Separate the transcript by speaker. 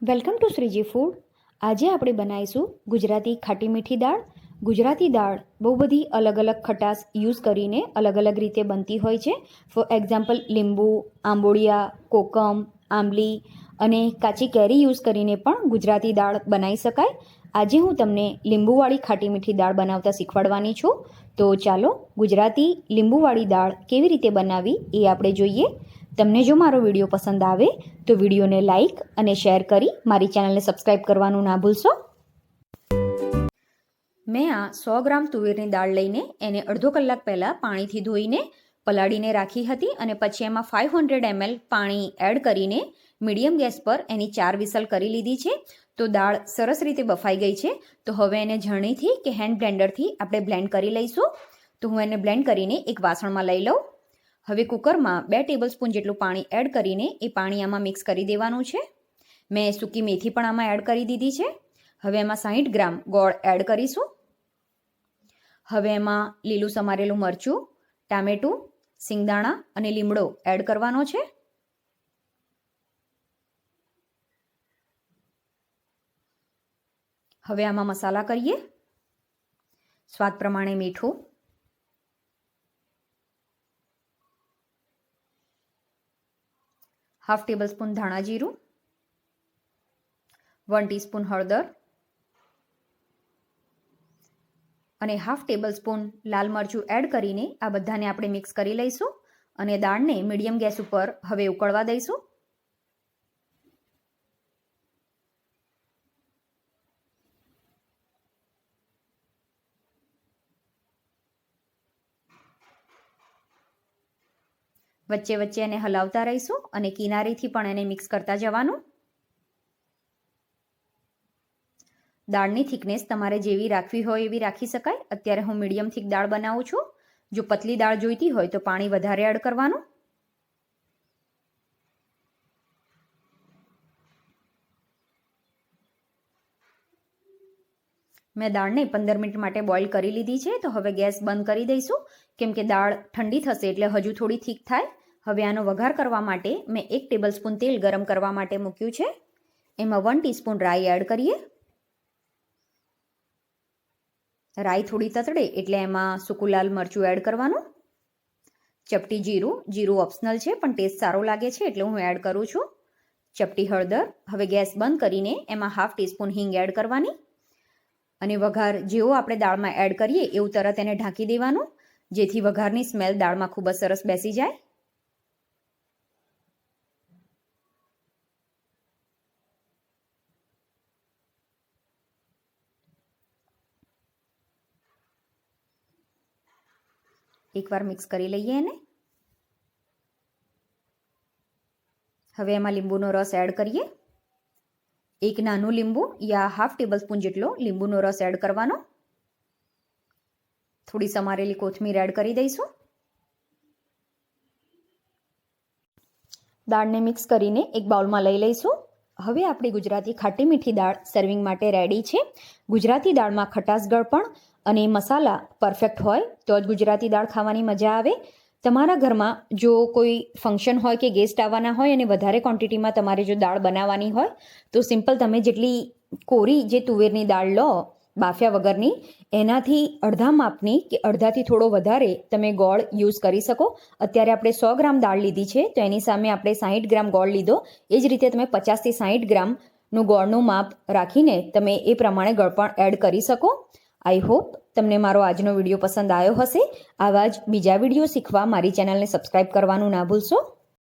Speaker 1: Welcome to Shriji food. આજે આપણે બનાવીશું ગુજરાતી ખાટી મીઠી દાળ. ગુજરાતી દાળ બહુ બધી અલગ અલગ ખટાશ યુઝ કરીને અલગ અલગ રીતે બનતી હોય છે. ફોર એક્ઝામ્પલ લીંબુ, આંબોળિયા, કોકમ, આંબલી અને કાચી કેરી યુઝ કરીને પણ ગુજરાતી દાળ બનાવી શકાય. આજે હું તમને લીંબુવાળી ખાટી મીઠી દાળ બનાવતા શીખવાડવાની છું. તો ચાલો ગુજરાતી લીંબુવાળી દાળ કેવી રીતે બનાવવી એ આપણે જોઈએ. તમને જો મારો વિડીયો પસંદ આવે તો વિડીયોને લાઇક અને શેર કરી મારી ચેનલને સબસ્ક્રાઈબ કરવાનું ના ભૂલશો. મેં આ 100 ગ્રામ તુવેરની દાળ લઈને એને અડધો કલાક પહેલાં પાણીથી ધોઈને પલાળીને રાખી હતી અને પછી એમાં 500 ml પાણી એડ કરીને મીડિયમ ગેસ પર એની 4 વિસલ કરી લીધી છે. તો દાળ સરસ રીતે બફાઈ ગઈ છે. તો હવે એને ઝરણીથી કે હેન્ડ બ્લેન્ડરથી આપણે બ્લેન્ડ કરી લઈશું. તો હું એને બ્લેન્ડ કરીને એક વાસણમાં લઈ લઉં. હવે કુકરમાં 2 ટેબલસ્પૂન જેટલું પાણી એડ કરીને એ પાણી આમાં મિક્સ કરી દેવાનું છે. મેં સૂકી મેથી પણ આમાં એડ કરી દીધી છે. હવે એમાં 60 ગ્રામ ગોળ એડ કરીશું. હવે એમાં લીલું સમારેલું મરચું, ટામેટું, સિંગદાણા અને લીમડો એડ કરવાનો છે. હવે આમાં મસાલા કરીએ. સ્વાદ પ્રમાણે મીઠું, હાફ ટેબલ સ્પૂન ધાણા જીરું, 1 ટીસ્પૂન હળદર અને હાફ ટેબલ સ્પૂન લાલ મરચું એડ કરીને આ બધાને આપણે મિક્સ કરી લઈશું અને દાળને મીડિયમ ગેસ ઉપર હવે ઉકળવા દઈશું. વચ્ચે વચ્ચે એને હલાવતા રહીશું અને કિનારીથી પણ એને મિક્સ કરતા જવાનું. દાળની થિકનેસ તમારે જેવી રાખવી હોય એવી રાખી શકાય. અત્યારે હું મીડિયમ થિક દાળ બનાવું છું. જો પતલી દાળ જોઈતી હોય તો પાણી વધારે એડ કરવાનું. મેં દાળને 15 મિનિટ માટે બોઇલ કરી લીધી છે. તો હવે ગેસ બંધ કરી દઈશું કેમ કે દાળ ઠંડી થશે એટલે હજુ થોડી થીક થાય. હવે આનો વઘાર કરવા માટે મેં 1 ટેબલસ્પૂન તેલ ગરમ કરવા માટે મૂક્યું છે. એમાં 1 ટીસ્પૂન રાઈ એડ કરીએ. રાઈ થોડી તતડે એટલે એમાં સૂકું લાલ મરચું એડ કરવાનું. ચપટી જીરું ઓપ્શનલ છે પણ ટેસ્ટ સારો લાગે છે એટલે હું એડ કરું છું. ચપટી હળદર. હવે ગેસ બંધ કરીને એમાં હાફ ટીસ્પૂન હિંગ એડ કરવાની અને વઘાર જેવો આપણે દાળમાં એડ કરીએ એવું તરત એને ઢાંકી દેવાનું જેથી વઘારની સ્મેલ દાળમાં ખૂબ જ સરસ બેસી જાય. એકવાર મિક્સ કરી લઈએ એને. હવે એમાં લીંબુનો રસ એડ કરીએ. એક નાનું લીંબુ યા હાફ ટેબલ સ્પૂન જેટલો લીંબુનો રસ એડ કરવાનો. થોડી સમારેલી કોથમીર એડ કરી દઈશું. દાળને મિક્સ કરીને એક બાઉલમાં લઈ લઈશું. હવે આપણી ગુજરાતી ખાટી મીઠી દાળ સર્વિંગ માટે રેડી છે. ગુજરાતી દાળમાં ખટાશગળ પણ અને મસાલા પરફેક્ટ હોય તો જ ગુજરાતી દાળ ખાવાની મજા આવે. તમારા ઘરમાં જો કોઈ ફંક્શન હોય કે ગેસ્ટ આવવાના હોય અને વધારે ક્વોન્ટિટીમાં તમારે જો દાળ બનાવવાની હોય તો સિમ્પલ તમે જેટલી કોરી જે તુવેરની દાળ લો બાફ્યા વગરની એનાથી અડધા માપની કે અડધાથી થોડો વધારે તમે ગોળ યુઝ કરી શકો. અત્યારે આપણે 100 ગ્રામ દાળ લીધી છે તો એની સામે આપણે 60 ગ્રામ ગોળ લીધો. એ જ રીતે તમે 50થી 60 ગ્રામનું ગોળનું માપ રાખીને તમે એ પ્રમાણે ગળ પણ એડ કરી શકો. આઈ હોપ તમને મારો આજનો વિડીયો પસંદ આવ્યો હશે. આવા જ બીજા વિડીયો શીખવા મારી ચેનલને સબસ્ક્રાઈબ કરવાનું ના ભૂલશો.